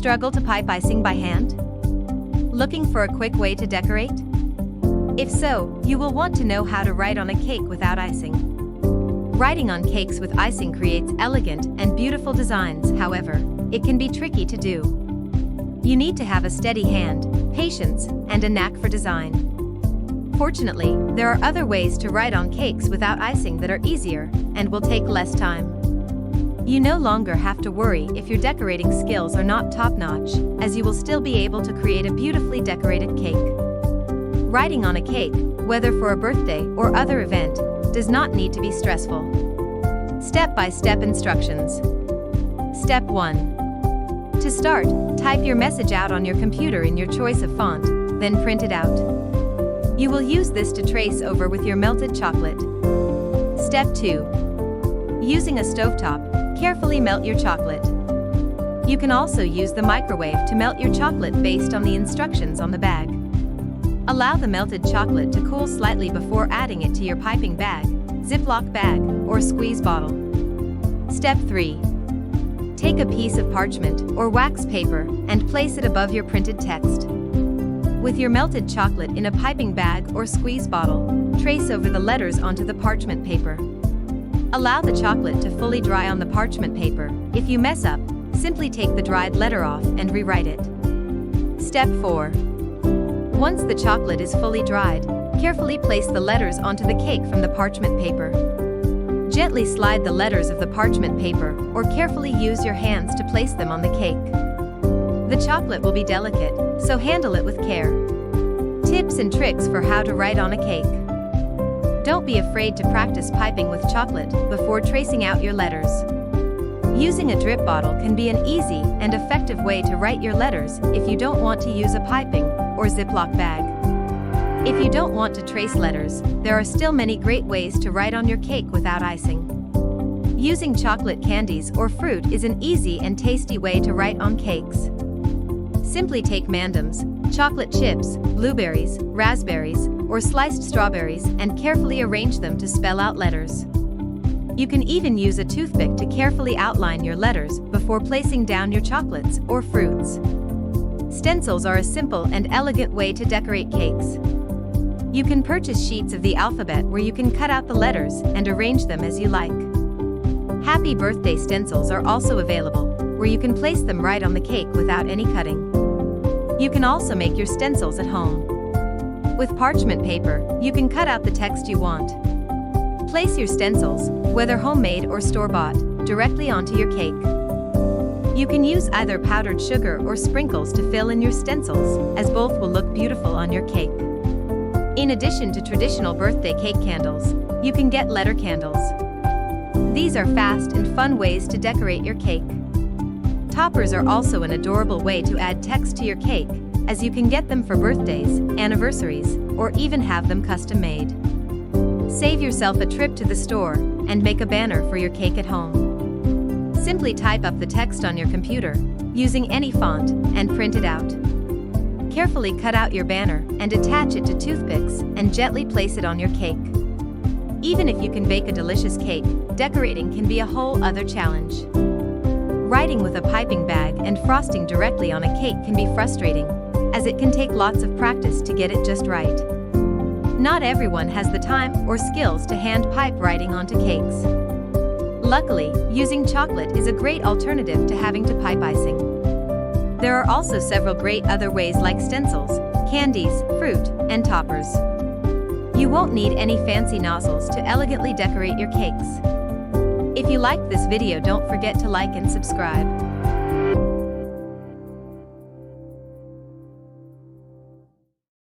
Struggle to pipe icing by hand? Looking for a quick way to decorate? If so, you will want to know how to write on a cake without icing. Writing on cakes with icing creates elegant and beautiful designs. However, it can be tricky to do. You need to have a steady hand, patience, and a knack for design. Fortunately, there are other ways to write on cakes without icing that are easier and will take less time. You no longer have to worry if your decorating skills are not top-notch, as you will still be able to create a beautifully decorated cake. Writing on a cake, whether for a birthday or other event, does not need to be stressful. Step-by-step instructions. Step 1. To start, type your message out on your computer in your choice of font, then print it out. You will use this to trace over with your melted chocolate. Step 2. Using a stovetop, carefully melt your chocolate. You can also use the microwave to melt your chocolate based on the instructions on the bag. Allow the melted chocolate to cool slightly before adding it to your piping bag, Ziploc bag, or squeeze bottle. Step 3. Take a piece of parchment or wax paper and place it above your printed text. With your melted chocolate in a piping bag or squeeze bottle, trace over the letters onto the parchment paper. Allow the chocolate to fully dry on the parchment paper. If you mess up, simply take the dried letter off and rewrite it. Step 4. Once the chocolate is fully dried, carefully place the letters onto the cake from the parchment paper. Gently slide the letters of the parchment paper or carefully use your hands to place them on the cake. The chocolate will be delicate, so handle it with care. Tips and tricks for how to write on a cake. Don't be afraid to practice piping with chocolate before tracing out your letters. Using a drip bottle can be an easy and effective way to write your letters if you don't want to use a piping or Ziploc bag. If you don't want to trace letters, there are still many great ways to write on your cake without icing. Using chocolate candies or fruit is an easy and tasty way to write on cakes. Simply take M&M's, chocolate chips, blueberries, raspberries, or sliced strawberries and carefully arrange them to spell out letters. You can even use a toothpick to carefully outline your letters before placing down your chocolates or fruits. Stencils are a simple and elegant way to decorate cakes. You can purchase sheets of the alphabet where you can cut out the letters and arrange them as you like. Happy birthday stencils are also available, where you can place them right on the cake without any cutting. You can also make your stencils at home. With parchment paper, you can cut out the text you want. Place your stencils, whether homemade or store-bought, directly onto your cake. You can use either powdered sugar or sprinkles to fill in your stencils, as both will look beautiful on your cake. In addition to traditional birthday cake candles, you can get letter candles. These are fast and fun ways to decorate your cake. Toppers are also an adorable way to add text to your cake, as you can get them for birthdays, anniversaries, or even have them custom made. Save yourself a trip to the store and make a banner for your cake at home. Simply type up the text on your computer, using any font, and print it out. Carefully cut out your banner and attach it to toothpicks and gently place it on your cake. Even if you can bake a delicious cake, decorating can be a whole other challenge. Writing with a piping bag and frosting directly on a cake can be frustrating, as it can take lots of practice to get it just right. Not everyone has the time or skills to hand pipe writing onto cakes. Luckily, using chocolate is a great alternative to having to pipe icing. There are also several great other ways like stencils, candies, fruit, and toppers. You won't need any fancy nozzles to elegantly decorate your cakes. If you liked this video, don't forget to like and subscribe.